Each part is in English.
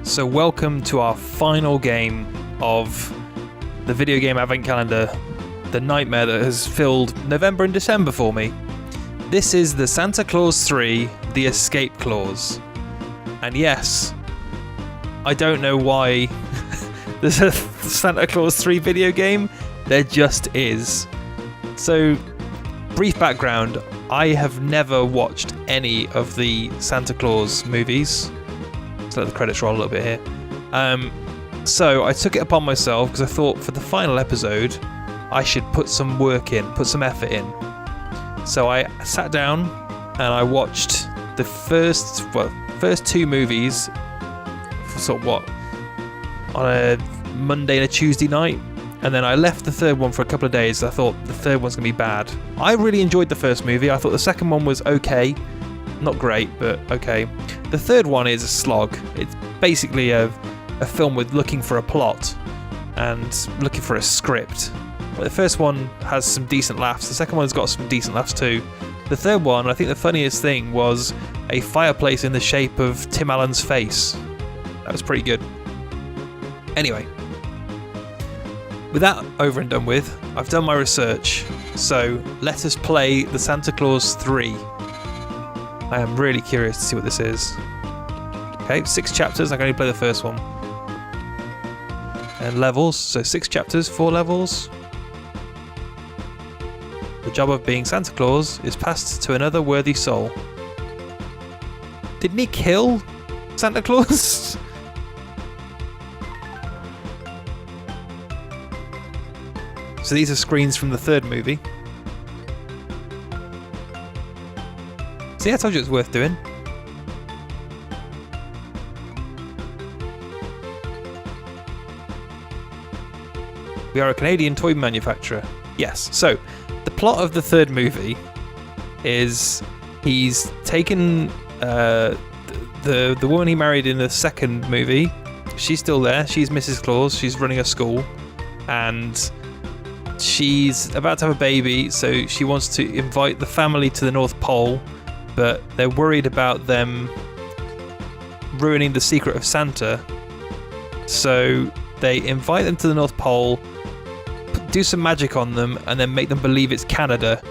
So welcome to our final game of the video game advent calendar, the nightmare that has filled November and December for me. This is the Santa Claus 3, the Escape Clause. And yes, I don't know why there's a Santa Claus 3 video game, there just is. So, brief background, I have never watched any of the Santa Claus movies. Let's let the credits roll a little bit here. So I took it upon myself because I thought for the final episode I should put some work in, put some effort in. So I sat down and I watched the first two movies on a Monday and a Tuesday night, and then I left the third one for a couple of days. I thought the third one's gonna be bad. I really enjoyed the first movie. I thought the second one was okay, not great, but okay. The third one is a slog. It's basically a film with looking for a plot and looking for a script. But the first one has some decent laughs. The second one's got some decent laughs too. The third one, I think the funniest thing was a fireplace in the shape of Tim Allen's face. That was pretty good. Anyway, with that over and done with, I've done my research. So let us play the Santa Claus 3. I am really curious to see what this is. Okay, 6 chapters, I can only play the first one. And levels, so 6 chapters, 4 levels. The job of being Santa Claus is passed to another worthy soul. Didn't he kill Santa Claus? So these are screens from the third movie. See, I told you it's worth doing. We are a Canadian toy manufacturer. Yes. So, the plot of the third movie is he's taken the woman he married in the second movie. She's still there. She's Mrs. Claus. She's running a school, and she's about to have a baby. So she wants to invite the family to the North Pole, but they're worried about them ruining the secret of Santa. So they invite them to the North Pole, do some magic on them, and then make them believe it's Canada.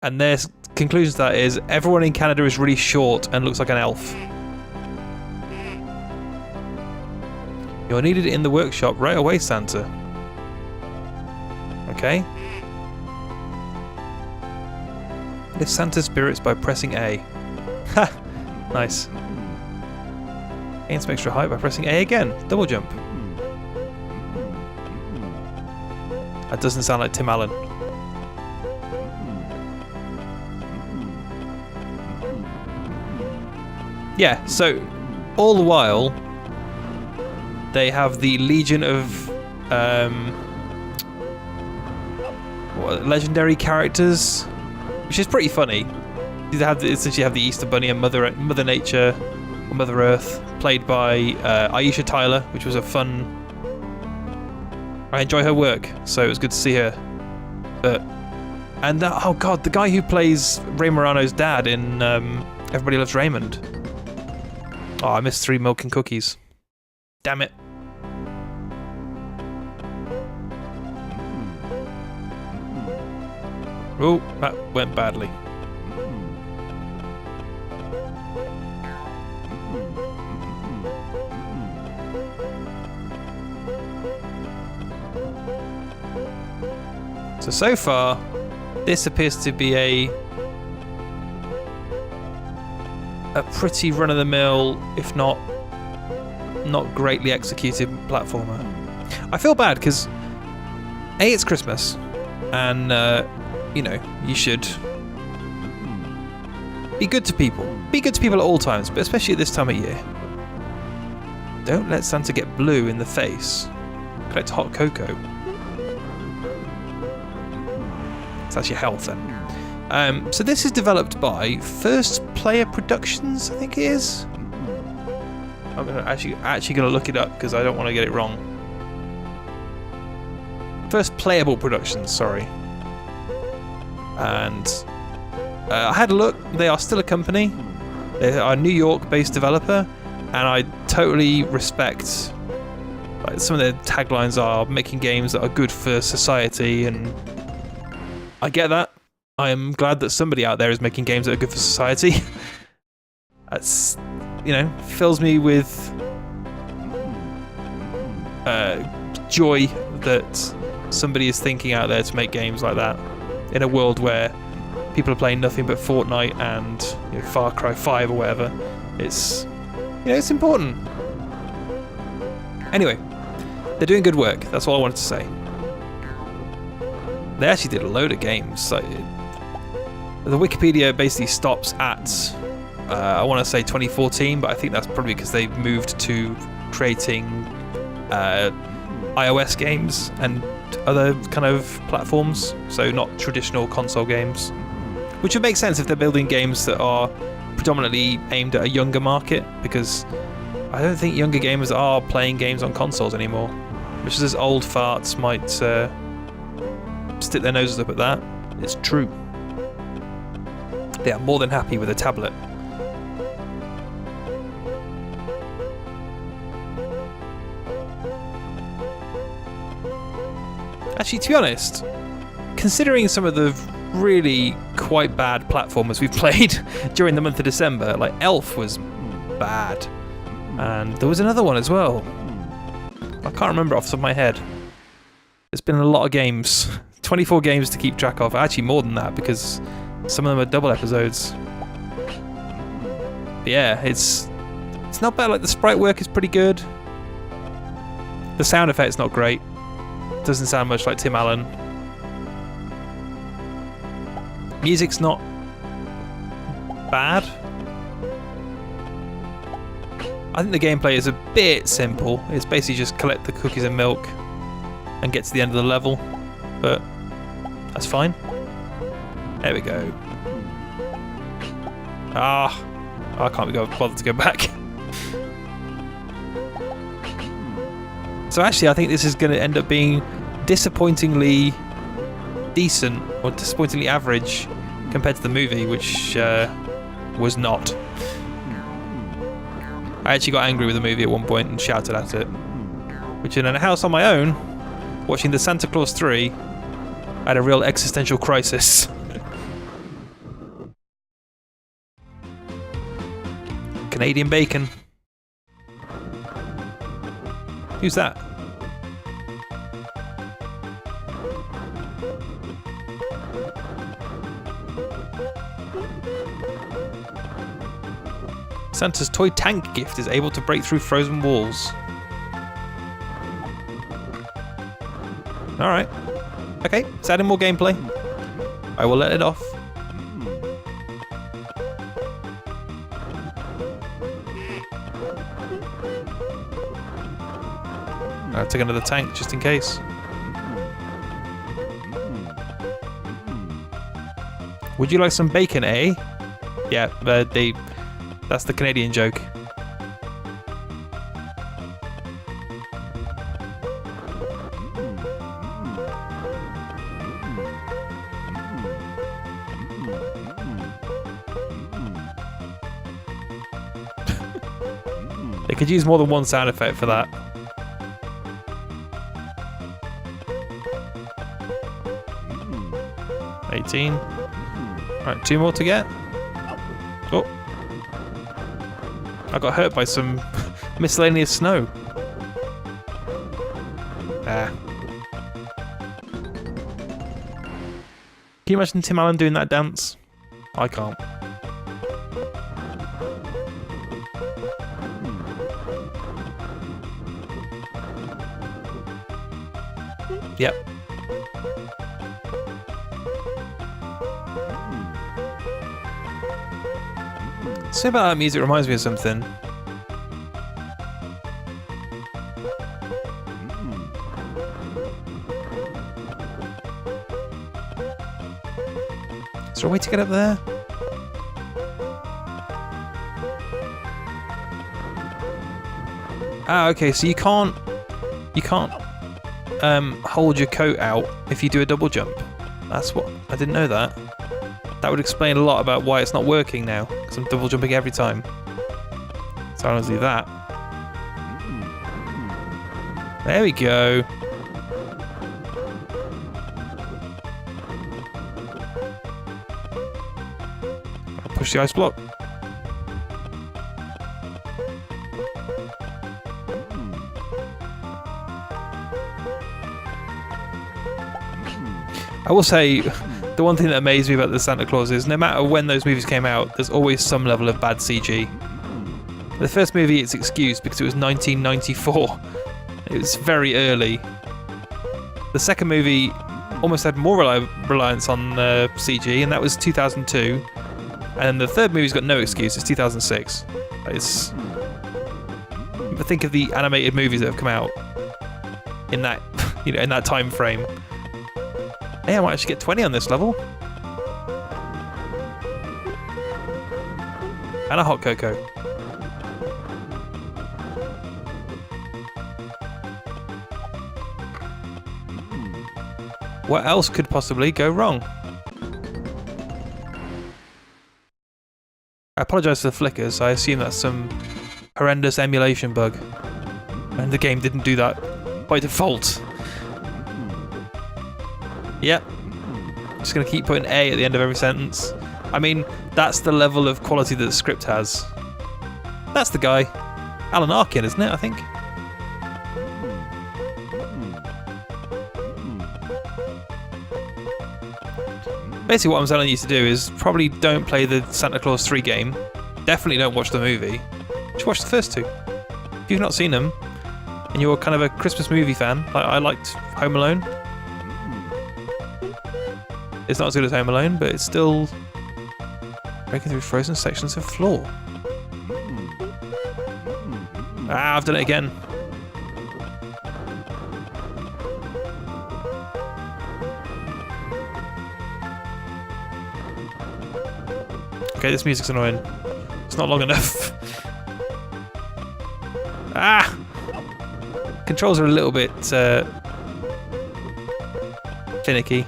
And their conclusion to that is everyone in Canada is really short and looks like an elf. You're needed in the workshop right away, Santa. Okay. Lift Santa's spirits by pressing A. Ha! Nice. Gain some extra height by pressing A again. Double jump. That doesn't sound like Tim Allen. Yeah, so all the while they have the Legion of legendary characters, which is pretty funny. They essentially have the Easter Bunny and Mother Nature, or Mother Earth, played by Aisha Tyler, which was a fun. I enjoy her work, so it was good to see her. Oh god, the guy who plays Ray Morano's dad in Everybody Loves Raymond. Oh, I missed 3 milk and cookies. Damn it. Oh, that went badly. So far, this appears to be a pretty run-of-the-mill, if not greatly executed platformer. I feel bad because it's Christmas, and you should be good to people. Be good to people at all times, but especially at this time of year. Don't let Santa get blue in the face. Collect hot cocoa. That's your health then. So this is developed by First Player Productions, I think it is. I'm actually going to look it up because I don't want to get it wrong. First Playable Productions, sorry. And I had a look. They are still a company. They are a New York-based developer, and I totally respect, like, some of their taglines are making games that are good for society, and I get that. I am glad that somebody out there is making games that are good for society. That's, fills me with joy that somebody is thinking out there to make games like that in a world where people are playing nothing but Fortnite and Far Cry 5 or whatever. It's it's important. Anyway, they're doing good work. That's all I wanted to say. They actually did a load of games. Like, the Wikipedia basically stops at I want to say 2014, but I think that's probably because they moved to creating iOS games and other kind of platforms, so not traditional console games. Which would make sense if they're building games that are predominantly aimed at a younger market, because I don't think younger gamers are playing games on consoles anymore. Which is, as old farts might stick their noses up at that, it's true. They are more than happy with a tablet. Actually, to be honest, considering some of the really quite bad platformers we've played during the month of December, like Elf was bad, and there was another one as well. I can't remember off the top of my head. There's been a lot of games, 24 games to keep track of. Actually, more than that, because some of them are double episodes. But yeah, it's not bad. Like, the sprite work is pretty good. The sound effect's not great. Doesn't sound much like Tim Allen. Music's not bad. I think the gameplay is a bit simple. It's basically just collect the cookies and milk and get to the end of the level, but that's fine. There we go. I can't be bothered to go back. So actually, I think this is going to end up being disappointingly decent, or disappointingly average, compared to the movie, which was not. I actually got angry with the movie at one point and shouted at it. Which, in a house on my own, watching the Santa Claus 3, I had a real existential crisis. Canadian bacon. Who's that? Santa's toy tank gift is able to break through frozen walls. Alright. Okay, it's adding more gameplay. I will let it off. I'll take another tank just in case. Would you like some bacon, eh? Yeah, that's the Canadian joke. They could use more than one sound effect for that. Right, 2 more to get. Oh. I got hurt by some miscellaneous snow. Can you imagine Tim Allen doing that dance? I can't. Yep. Something about that music reminds me of something. Is there a way to get up there? Ah, okay, so you can't hold your coat out if you do a double jump. That's what I didn't know that. That would explain a lot about why it's not working now, because I'm double jumping every time. So I'll do that. There we go. I'll push the ice block. I will say, the one thing that amazed me about the Santa Claus is no matter when those movies came out, there's always some level of bad CG. The first movie it's excused because it was 1994. It was very early. The second movie almost had more reliance on CG, and that was 2002. And the third movie's got no excuse, it's 2006. But think of the animated movies that have come out in that, in that time frame. Hey, I might actually get 20 on this level. And a hot cocoa. What else could possibly go wrong? I apologise for the flickers, I assume that's some horrendous emulation bug. And the game didn't do that by default. Yep. Just gonna keep putting A at the end of every sentence. I mean, that's the level of quality that the script has. That's the guy. Alan Arkin, isn't it, I think? Basically what I'm telling you to do is probably don't play the Santa Claus 3 game. Definitely don't watch the movie. Just watch the first two. If you've not seen them, and you're kind of a Christmas movie fan, like I liked Home Alone. It's not as good as Home Alone, but it's still breaking through frozen sections of floor. Ah, I've done it again. Okay, this music's annoying. It's not long enough. Ah! Controls are a little bit finicky.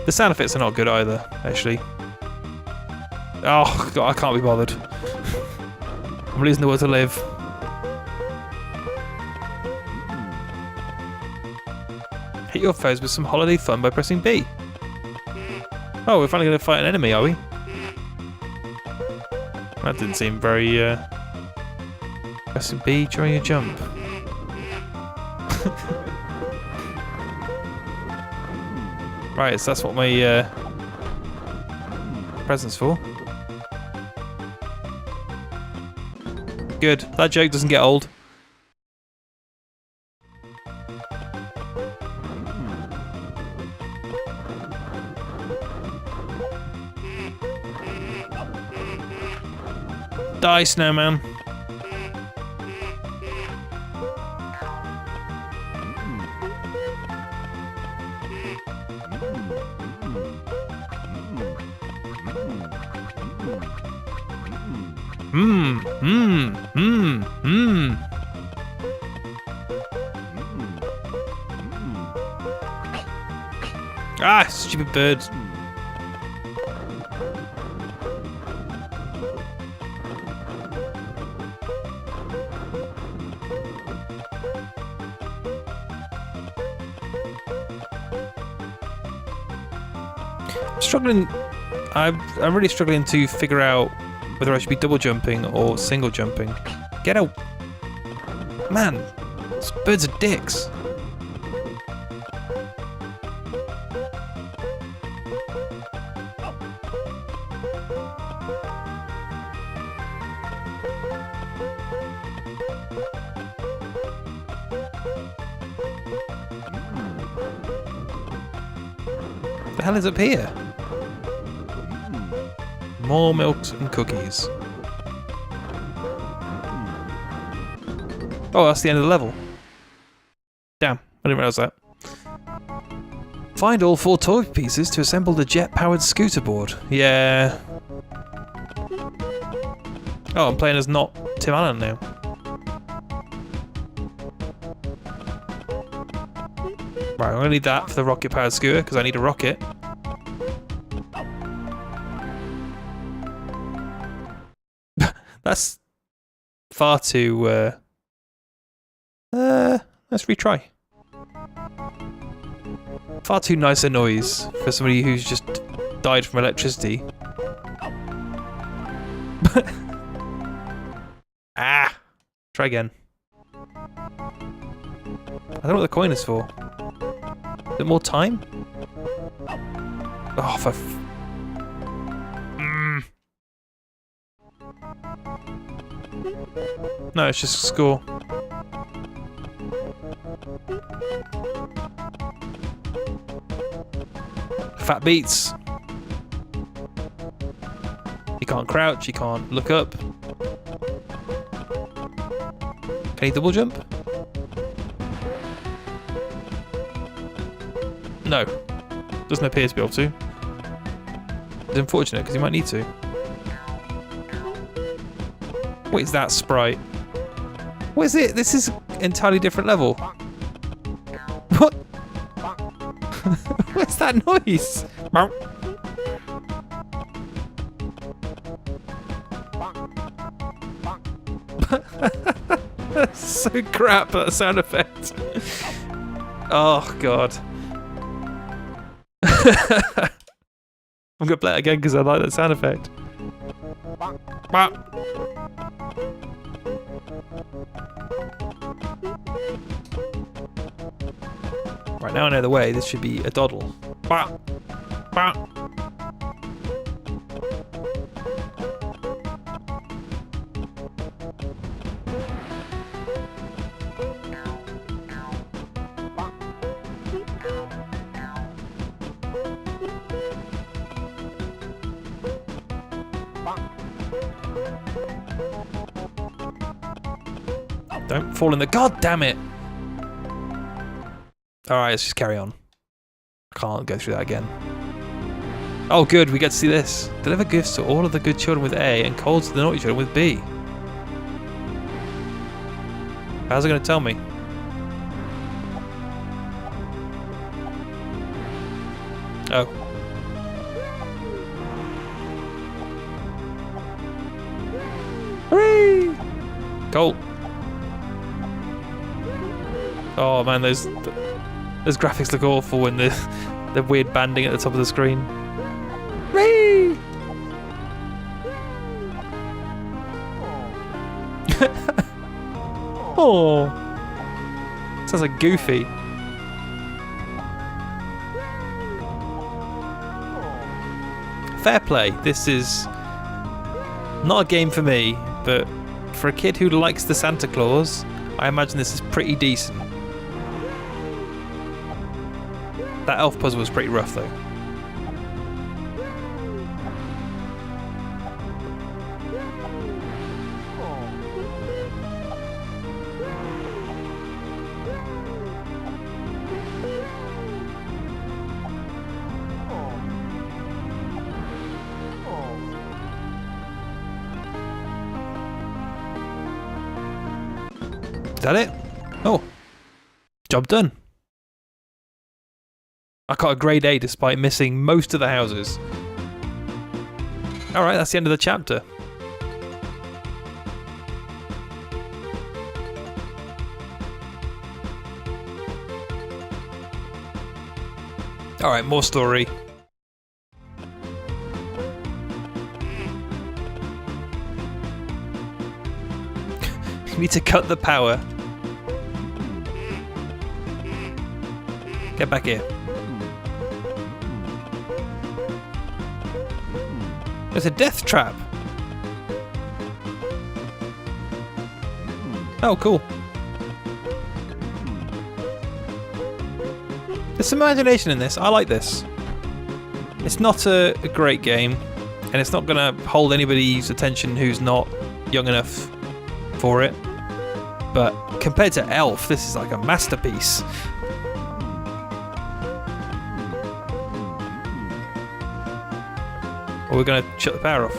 The sound effects are not good either, actually. Oh, God, I can't be bothered. I'm losing the will to live. Hit your foes with some holiday fun by pressing B. Oh, we're finally going to fight an enemy, are we? That didn't seem very, Pressing B during a jump. Right, so that's what my present's for. Good. That joke doesn't get old. Die, snowman. Ah, stupid bird. I'm really struggling to figure out whether I should be double jumping or single jumping. Get out! Man, these birds are dicks. What the hell is up here? More milks and cookies. Oh, that's the end of the level. Damn, I didn't realise that. Find all 4 toy pieces to assemble the jet-powered scooter board. Yeah. Oh, I'm playing as not Tim Allen now. Right, I'm going to need that for the rocket-powered scooter, because I need a rocket. That's far too... let's retry. Far too nice a noise for somebody who's just died from electricity. Ah! Try again. I don't know what the coin is for. Is it more time? Oh, for No, it's just a score. Fat beats. You can't crouch, you can't look up. Can you double jump? No. Doesn't appear to be able to. It's unfortunate because you might need to. What is that sprite? What is it? This is an entirely different level. What? What's that noise? That's so crap, that sound effect. Oh, God. I'm gonna play it again because I like that sound effect. Right, now I know the way. This should be a doddle. Don't fall in the... God damn it! Alright, let's just carry on. I can't go through that again. Oh good, we get to see this. Deliver gifts to all of the good children with A and coals to the naughty children with B. How's it going to tell me? Oh. Hooray! Cool. Oh man, those graphics look awful when the weird banding at the top of the screen. Whee! Oh, sounds like Goofy. Fair play. This is not a game for me, but for a kid who likes the Santa Claus, I imagine this is pretty decent. That elf puzzle was pretty rough though. Is that it? Oh, job done. I got a grade A despite missing most of the houses. Alright, that's the end of the chapter. Alright, more story. You need to cut the power. Get back here. There's a death trap. Oh, cool. There's some imagination in this. I like this. It's not a great game, and it's not going to hold anybody's attention who's not young enough for it. But compared to Elf, this is like a masterpiece. Or we're going to shut the power off.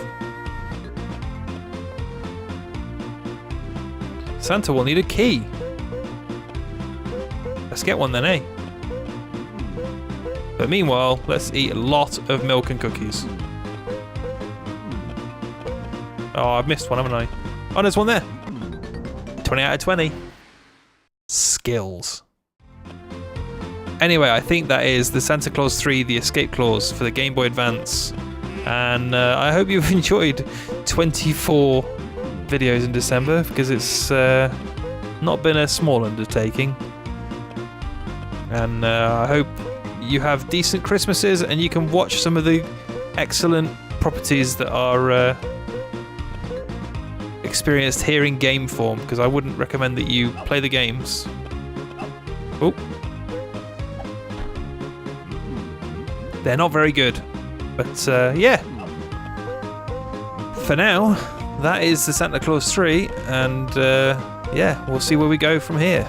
Santa will need a key. Let's get one then, eh? But meanwhile, let's eat a lot of milk and cookies. Oh, I've missed one, haven't I? Oh, there's one there. 20 out of 20. Skills. Anyway, I think that is the Santa Claus 3, the Escape Clause for the Game Boy Advance. And I hope you've enjoyed 24 videos in December, because it's not been a small undertaking. And I hope you have decent Christmases and you can watch some of the excellent properties that are experienced here in game form, because I wouldn't recommend that you play the games. Oh. They're not very good. But yeah. For now, that is the Santa Claus 3, and yeah, we'll see where we go from here.